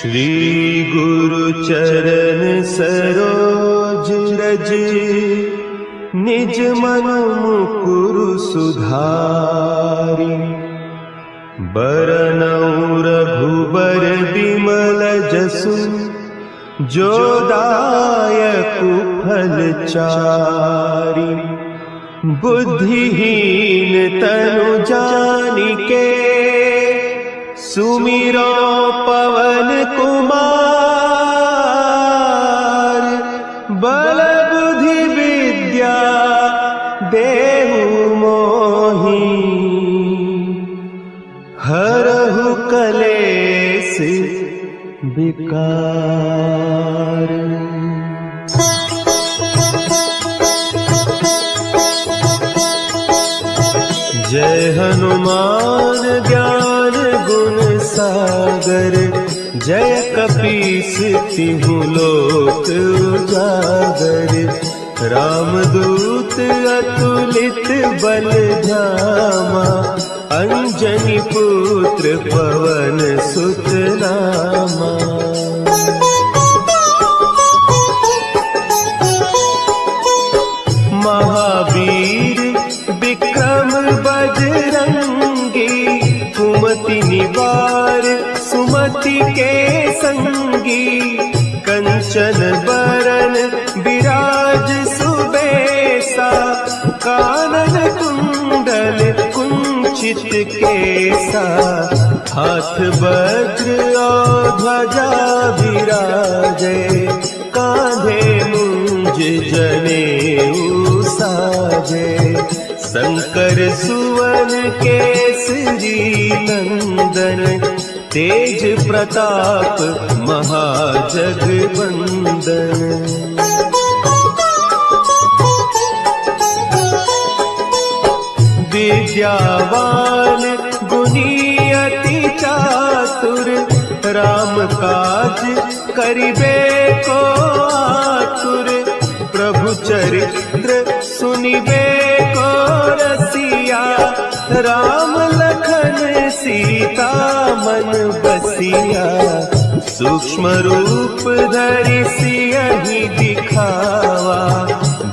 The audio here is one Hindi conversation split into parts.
श्री गुरु चरण सरोज रज, निज मन मुकुरु सुधारि। बरनउँ रघुबर बिमल जसु, जो दायकु फल चारि। बुद्धिहीन तनु जानिके, सुमिरो पवन कुमार। बल बुद्धि विद्या देहु मोहि, हरहु कलेस विकार। जय हनुमान ज्ञान गुण सागर, जय कपीस तिहु लोक उजागर। रामदूत अतुलित बल धामा, अंजनी पुत्र पवन सुत नामा। महावीर विक्रम बजरंगी, कुमति निवार सुमति के संगी। कंचन बरन विराज सुबेसा, कानन कुंडल कुंचित केसा। हाथ वज्र और ध्वजा विराजे, कांधे मूंज जनेऊ साजे। शंकर सुवन केसरी नंदन, तेज प्रताप महाजगवंदन। विद्यावान गुणी अति चातुर, राम काज करिबे को आतुर। प्रभु चरित्र सुनिबे को रसिया, राम लखन सीता मन बसिया। सूक्ष्म रूप धरि सियहि दिखावा,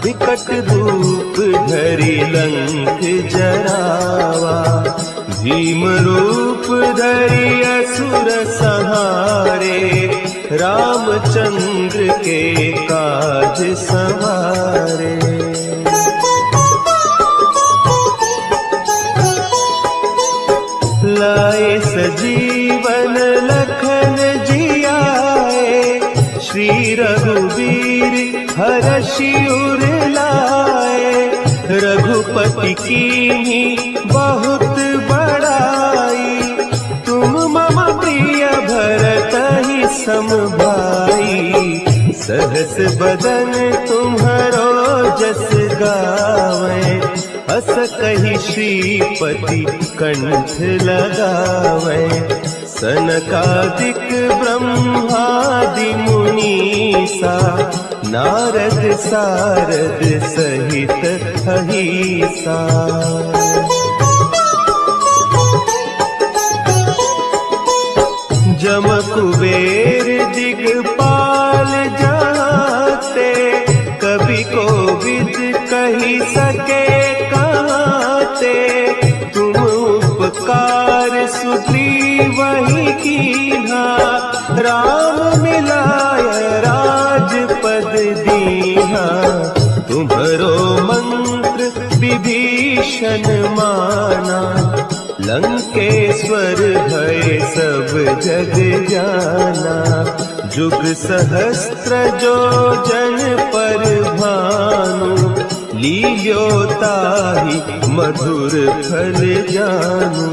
विकट रूप धरि लंक जरावा। भीम रूप धरि असुर संहारे, रामचंद्र के काज सवारे। लाए सजीवन लखन जियाए, श्री रघुवीर हरषि उर लाए। रघुपति कीन्ही बहुत बड़ाई, तुम मम प्रिय भरतहि सम भाई। सहस बदन तुम्हरो जस गावें, अस कहि श्रीपति कंठ लगावें। सनकादिक ब्रह्मादि मुनीसा, नारद सारद सहित अहीसा। जम कुबेर दिगपाल जाते, कवि कोविद कहि सके कहते। तुम उपकार सुग्रीवहि कीन्हा, राम मिलाय राजपद दीन्हा। तुम्हरो मंत्र विभीषण माना, लंकेश्वर भय सब जग जाना। जुग सहस्त्र जो जन पर भानु, लील्यो ताहि मधुर फल जानू।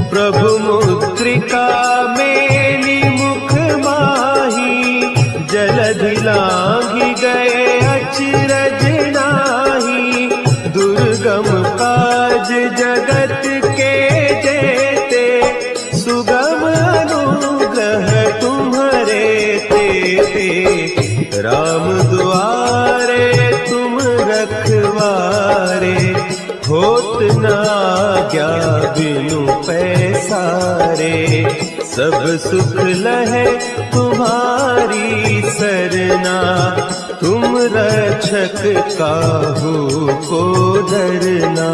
प्रभु मुद्रिका मेली मुख माही, जलधि लांघि गए अचरज नाही। दुर्गम काज जगत के जेते, सुगम अनुग्रह तुम्हरे तेते। राम दुआरे तुम रखवारे, होत न आज्ञा बिनु पैसारे। सब सुख लहे तुम्हारी सरना, तुम रक्षक काहू को डरना।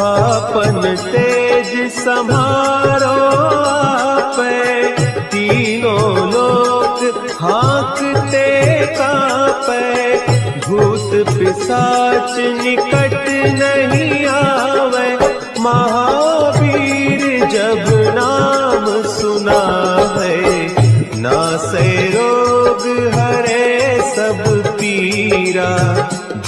आपन तेज समारो आपे, तीनों लोक हाँकते कांपे। भूत पिशाच निकट नहीं आवे, महावीर जब नाम सुनावे। नासे रोग हरे सब पीरा,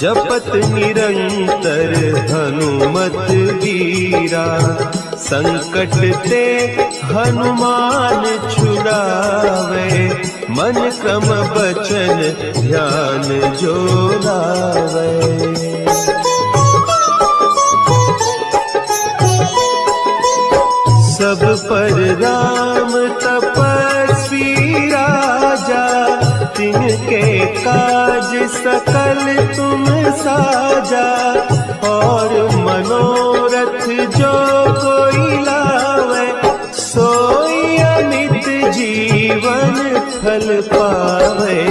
जपत निरंतर हनुमत वीरा। संकट ते हनुमान छुड़ावे, मन क्रम बचन ध्यान जो लावे। सब पर राम तपस्वी राजा, तिनके काज सकल तुम साजा। और मनोरथ जो कोई लावे, सोई अमित जीवन फल पावे।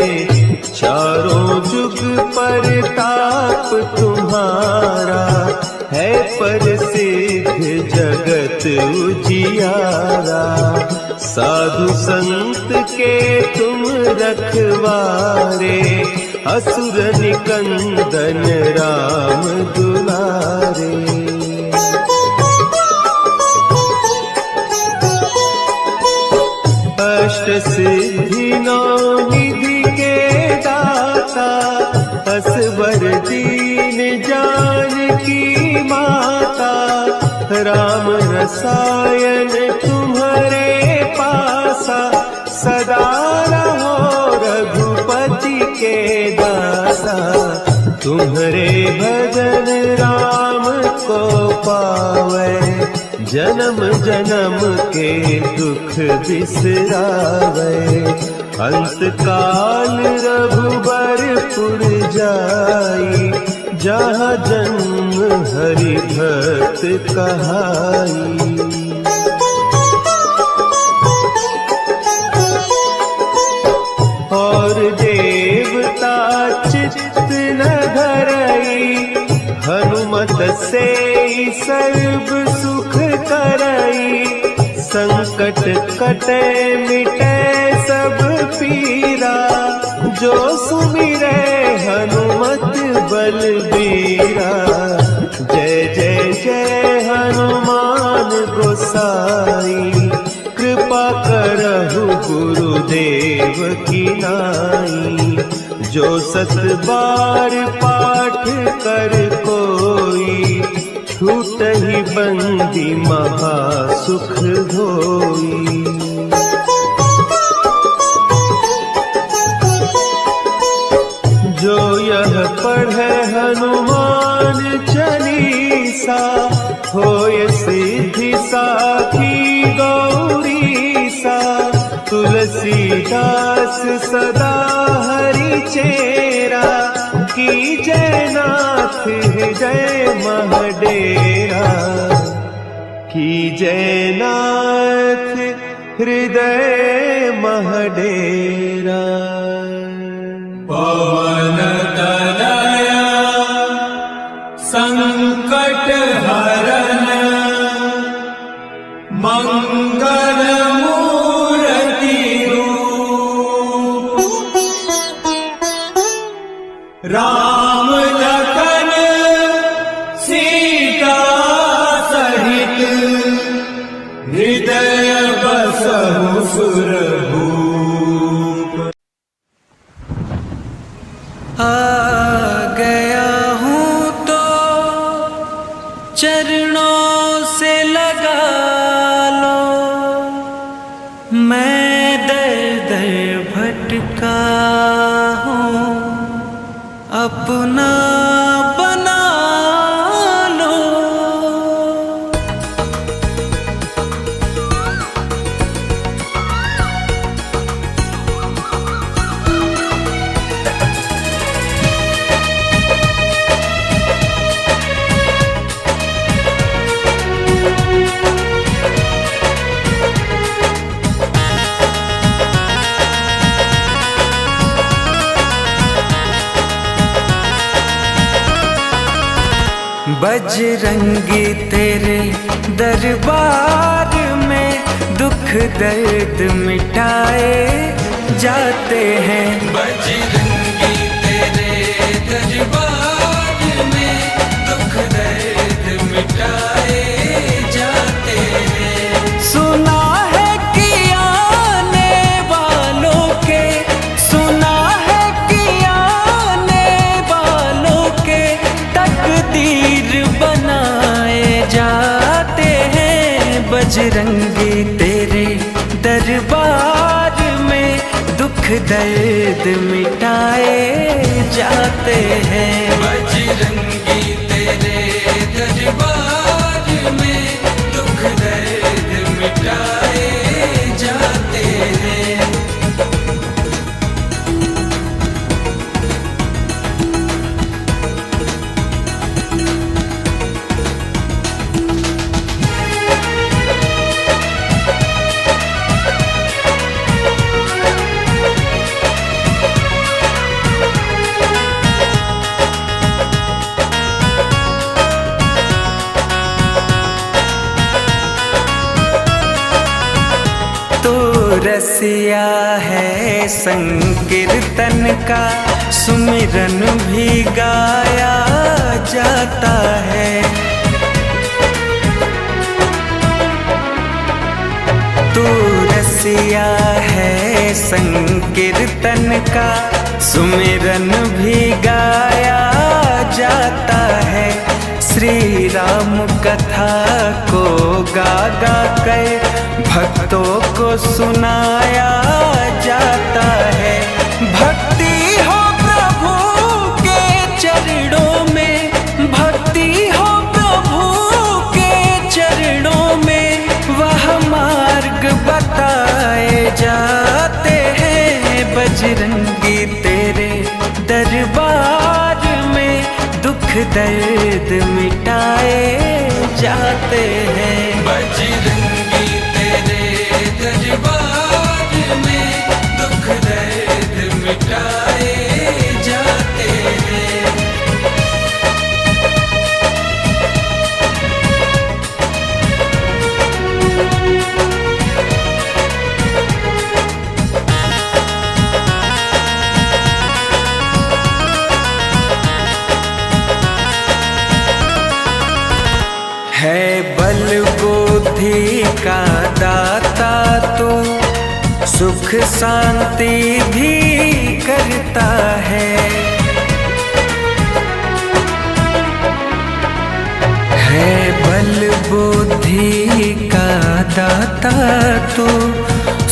चारों जुग परताप तुम्हारा, है प्रसिद्ध जगत उजियारा। साधु संत के तुम रखवारे, असुर निकंदन राम दुलारे। अष्ट सिद्धि नौ निधि के दाता, असवर दीन जानकी माता। राम रसायन तुम्हारे पासा, सदा रहो रघुपति के दासा। तुम्हारे भजन राम को पावे, जन्म जन्म के दुख बिसरावे। अंत काल रघुबरपुर जाई, जहाँ जन्म हरि भक्त कहाई। और देवता चित्त न धरई, हनुमत से सर्व सुख करई। संकट कटे मिटे सब पीरा, जो सुमिरे हनुमत बलबीरा। जय जय जय हनुमान गोसाई, कृपा करहु गुरुदेव की नाई। जो सत बार पाठ कर कोई, छूटहि बंदी महा सुख होई। जो यह पढ़े हनुमान चालीसा, होय सिद्धि साखी गौरीसा। तुलसीदास सदा हरि चेरा, की जय नाथ हृदय महडेरा। की जय नाथ हृदय महडेरा। पवन तनया संकट हरन, मंगल मूर्ति रूप। राम लखन सीता सहित, हृदय बसहु सुरभूप। आ गया हूँ तो चरणों से लगा लो, मैं दर दर भटका हूँ, अपना बना लो। बजरंगी तेरे दरबार में दुख दर्द मिटाए जाते हैं। बजरंगी तेरे दरबार में दुख दर्द मिटाए जाते हैं। सुना है कि आने वालों के, सुना है कि आने वालों के तकदीर बनाए जाते हैं। बजरंगी तेरे दरबार में दुख दर्द मिटाए जाते हैं। बजरंगी तेरे दरबार में दुख दर्द मिटाए जाते हैं। रसिया है संकीर्तन का, सुमिरन भी गाया जाता है। तू रसिया है संकीर्तन का, सुमिरन भी गाया जाता है। श्री राम कथा को गा गा कर भक्तों को सुनाया जाता है। भक्ति हो प्रभु के चरणों में, भक्ति हो प्रभु के चरणों में, वह मार्ग बताए जाते हैं। बजरंगी तेरे दरबार में दुख दर्द मिटाए जाते हैं। बजरंगी तेरे दरबार में दुख दर्द मिटाए जाते हैं। है बल बुद्धि का दाता तू, सुख शांति भी करता है। है बल बुद्धि का दाता तू,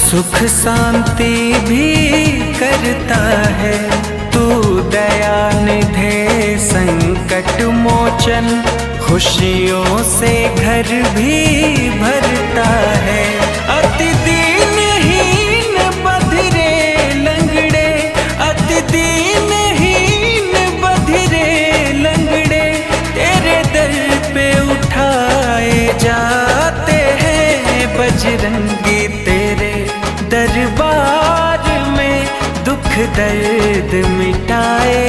सुख शांति भी करता है। तू दया निधे संकट मोचन, खुशियों से घर भी भरता है। अति दीनहीन बधिरे लंगड़े, अति दीनहीन बधिरे लंगड़े तेरे दर पे उठाए जाते हैं। बजरंगी तेरे दरबार में दुख दर्द मिटाए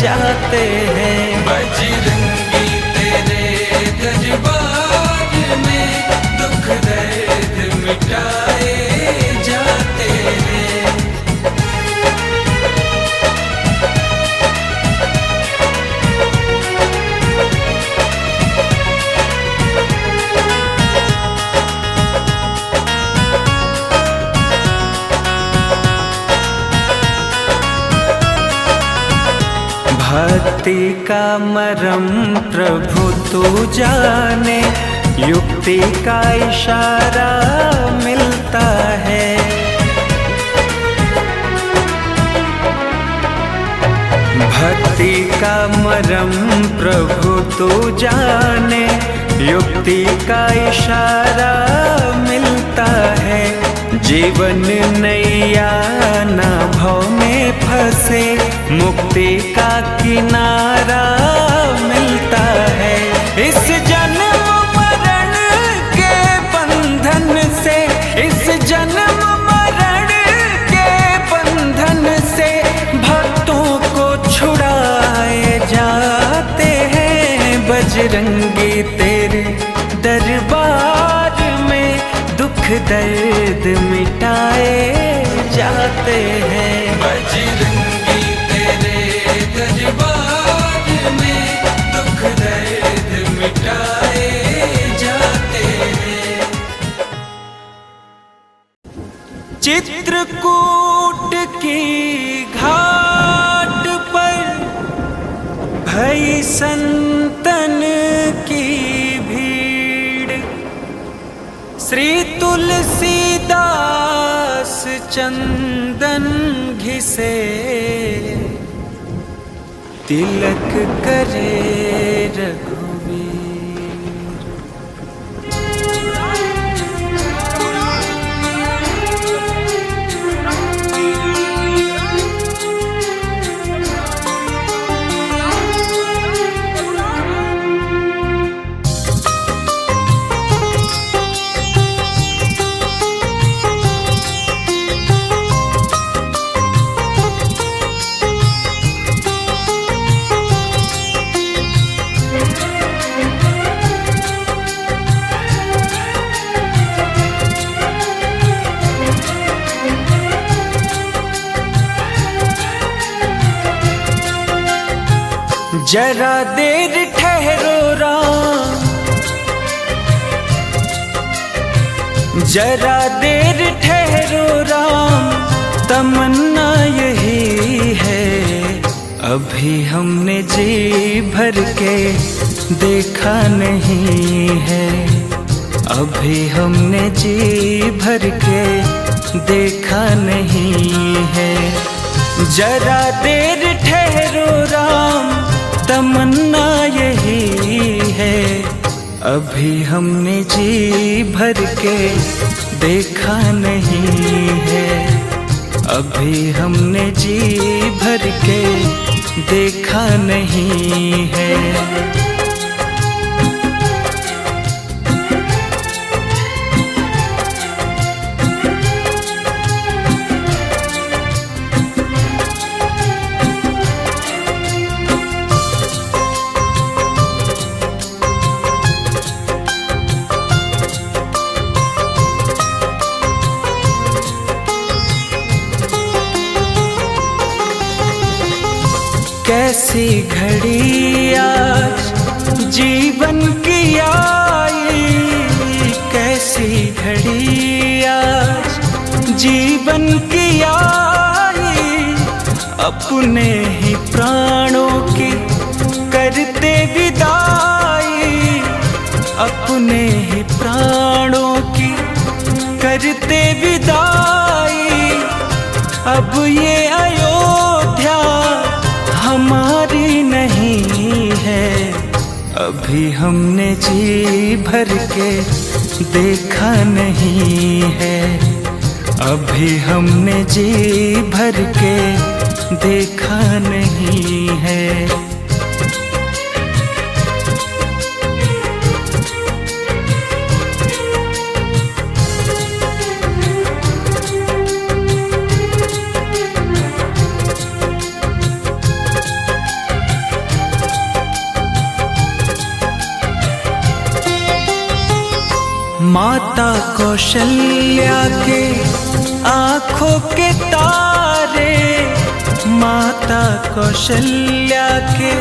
जाते हैं। बजरंगी दरबार में दुख दर्द मिटाए जाते हैं। भक्ति का मरम प्रभु तू जाने, युक्ति का इशारा मिलता है। भक्ति का मरम प्रभु तू जाने, युक्ति का इशारा मिलता है। जीवन नैया ना भव में फंसे, मुक्ति का किनारा मिलता है। इस जन्म मरण के बंधन से, इस जन्म मरण के बंधन से भक्तों को छुड़ाए जाते हैं। बजरंगी तेरे दरबार में दुख दर्द मिटाए जाते हैं। बजरंगी तेरे दरबार में दुख दर्द मिटाए जाते हैं। चित्रकूट की घाट पर भई संतन की भीड़, श्री तुलसीदास चंदन घिसे तिलक करे रघुवीर। जरा देर ठहरो राम, जरा देर ठहरो राम, तमन्ना यही है। अभी हमने जी भर के देखा नहीं है, अभी हमने जी भर के देखा नहीं है। जरा देर ठहरो राम, तमन्ना यही है। अभी हमने जी भर के देखा नहीं है, अभी हमने जी भर के देखा नहीं है। कैसी घड़ी आज जीवन की आई, कैसी घड़ी आज जीवन की आई। अपने ही प्राणों की करते विदाई, अपने ही प्राणों की करते विदाई। अब ये अयोध्या हमारी नहीं है, अभी हमने जी भर के देखा नहीं है, अभी हमने जी भर के देखा नहीं है। माता कौशल्या के आँखों के तारे, माता कौशल्या के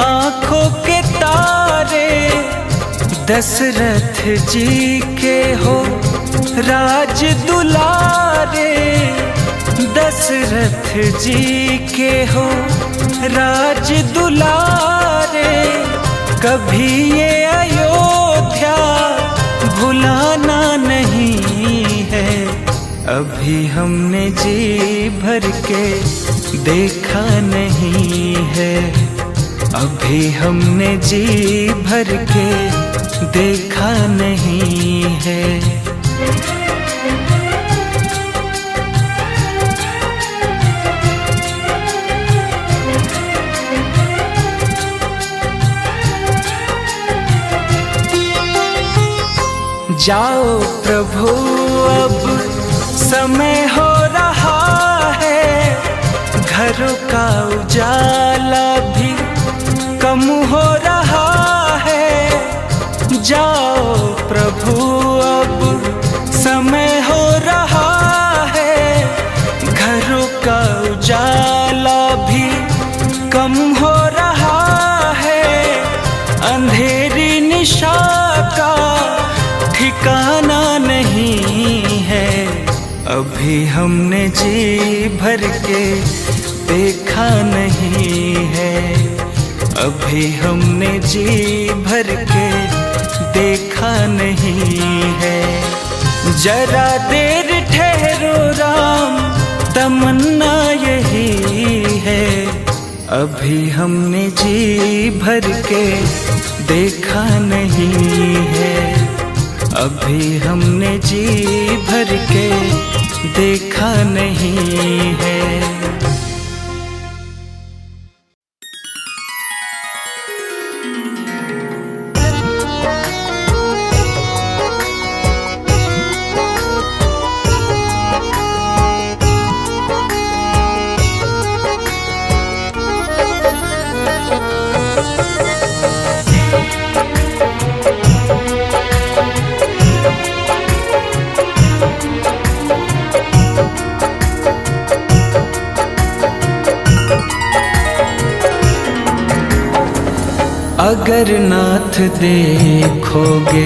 आँखों के तारे। दशरथ जी के हो राज दुलारे, दशरथ जी के हो राज दुलारे। कभी ये अयोध्या भुलाना नहीं है, अभी हमने जी भर के देखा नहीं है, अभी हमने जी भर के देखा नहीं है। जाओ प्रभु अब समय हो रहा है, घरों का उजाला भी कम हो रहा जाओ प्रभु अब समय हो रहा है, घरों का उजाला भी कम हो रहा है, अंधेरी निशा का ठिकाना नहीं है। अभी हमने जी भर के देखा नहीं है, अभी हमने जी भर के देखा नहीं है। जरा देर ठहरो राम, तमन्ना यही है, अभी हमने जी भर के देखा नहीं है, अभी हमने जी भर के देखा नहीं है। अगर नाथ देखोगे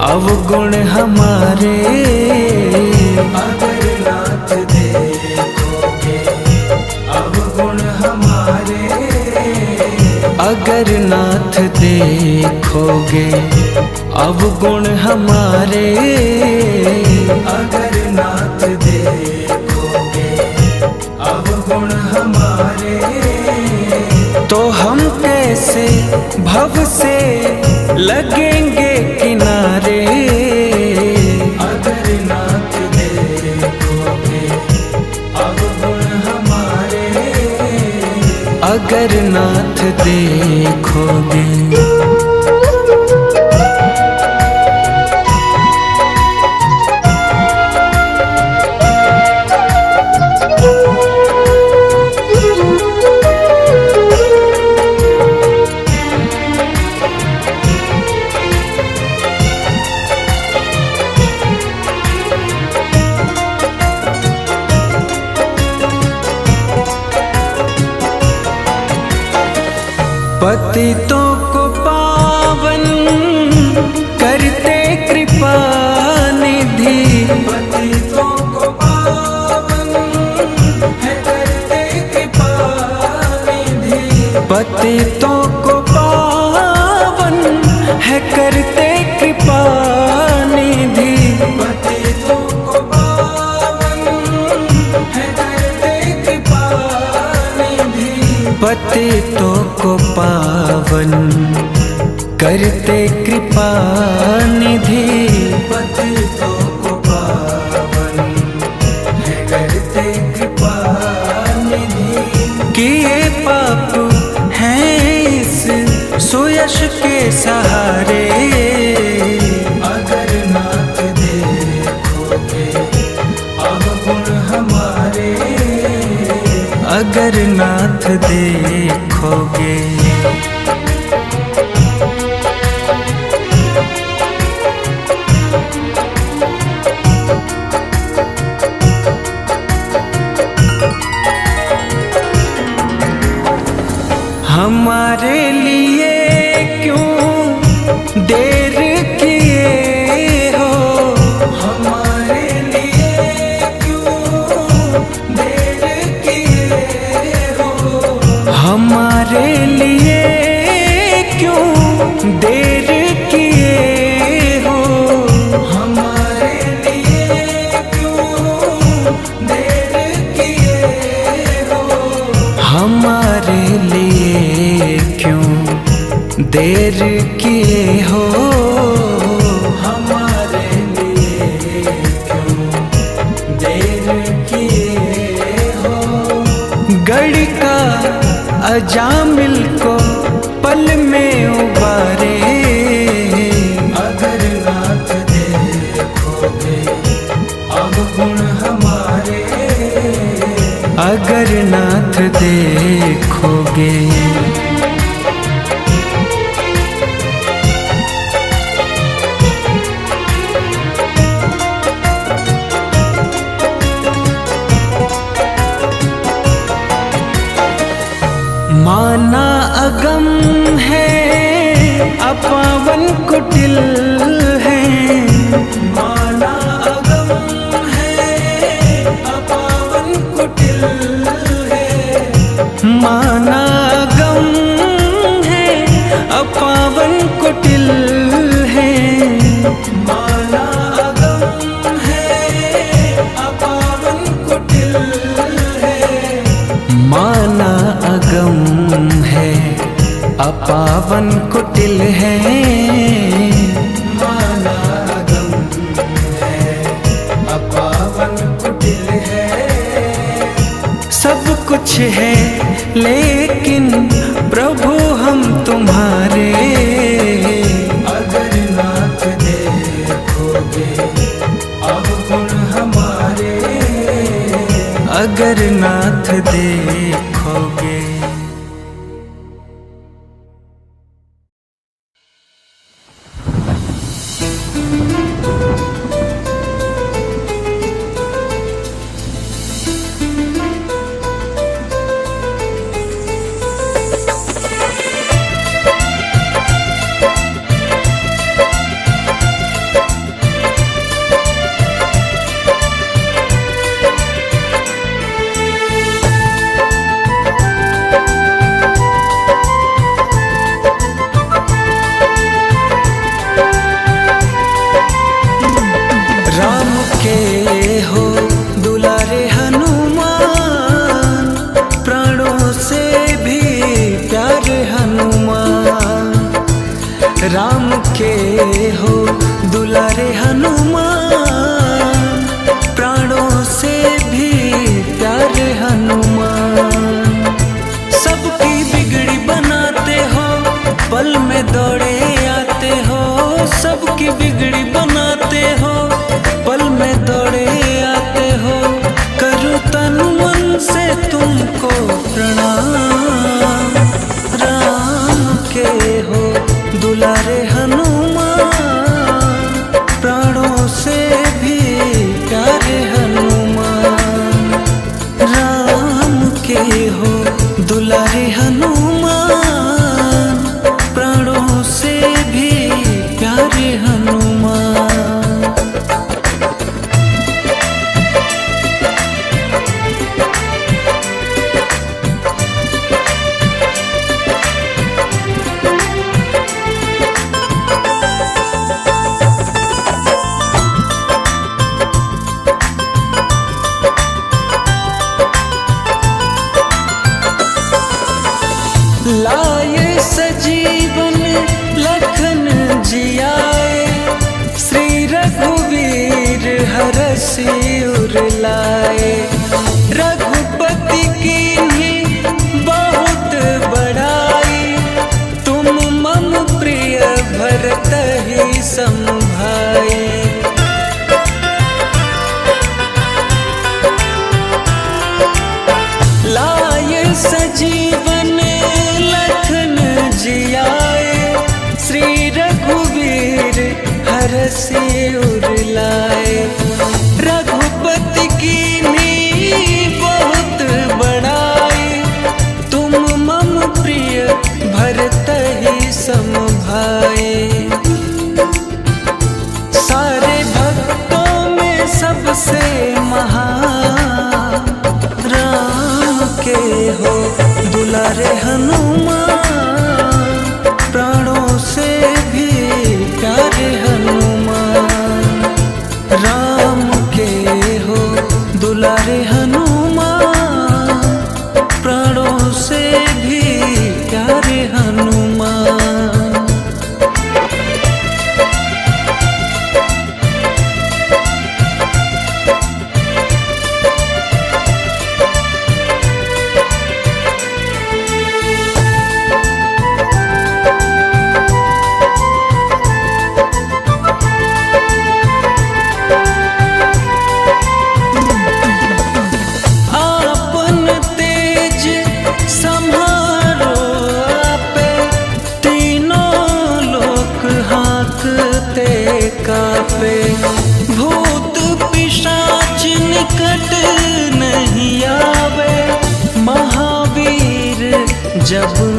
अवगुण हमारे, अगर नाथ देखोगे अवगुण हमारे, अगर नाथ देखोगे अवगुण हमारे, अगर नाथ देखोगे अवगुण हमारे, तो हम कैसे भव से लगेंगे किनारे। अगर नाथ देखोगे अवगुण हमारे, अगर नाथ देखोगे। पतितों को पावन करते कृपा निधि, पतितों को पावन है करते कृपा निधि, पतितों को पावन है करते कृपा निधि, पतितों को पावन है करते कृपा निधि, पतितों को पावन करते कृपा निधि, पतितों को पावन है करते कृपा निधि। किए पाप हैं इस सुयश के सहारे, अगर नाथ देखोगे अवगुण हमारे, अगर नाथ देखोगे। हमारे लिए क्यों देर किए हो, हमारे लिए क्यों देर किए हो, हमारे लिए क्यों देर किए हो, हमारे लिए क्यों देर किए हो, हमारे लिए क्यों देर किए हो, हमारे लिए क्यों देर किए हो। गढ़ का अजामिल को पल में उबारे, अगर नाथ देखोगे अवगुण हमारे, अगर नाथ देखोगे। माना अगम है अपावन कुटिल है, माना अगम है अपावन कुटिल है, माना अगम है अपावन कुटिल है, माना अगम है अपावन कुटिल है, माना अगम है अपावन कुटिल है, माना अगम है अपावन कुटिल है। सब कुछ है लेकिन प्रभु हम तुम्हारे, अगर नाथ देखोगे अवगुण हमारे, अगर नाथ देखोगे। राम के हो दुलारे हनुमान, प्राणों से भी प्यारे हनुमान। सबकी बिगड़ी बनाते हो, पल में दौड़े आते हो, सबकी बिगड़ी बनाते हो, पल में दौड़े आते हो। करूँ तन मन से तुमको प्रणाम, राम के हो दुलारे हनुमान, प्राणों से भी प्यारे हनुमान। राम के हो दुलारे हनुमान, प्राणों से भी प्यारे हनुमान। लाए सजीवन लखन जियाए, श्री रघुवीर हरषि उर लाए। रघुपति कीन्ही बहुत बड़ाई, तुम मम प्रिय भरत ही सम भाई। लाए सजीवन लखन जियाए, श्री रघुवीर हरषि उर लाए। रघुपति कीन्ही बहुत बड़ाई, तुम मम प्रिय भरत ही सम भाई। सारे भक्तों में सबसे महान, राम के हो दुलारे हनुमान, प्राणों से भी प्यारे हनुमान। राम के हो दुलारे हनुमान, प्राणों से भी प्यारे हनुमान। आपन तेज सम्हारो आपे, जब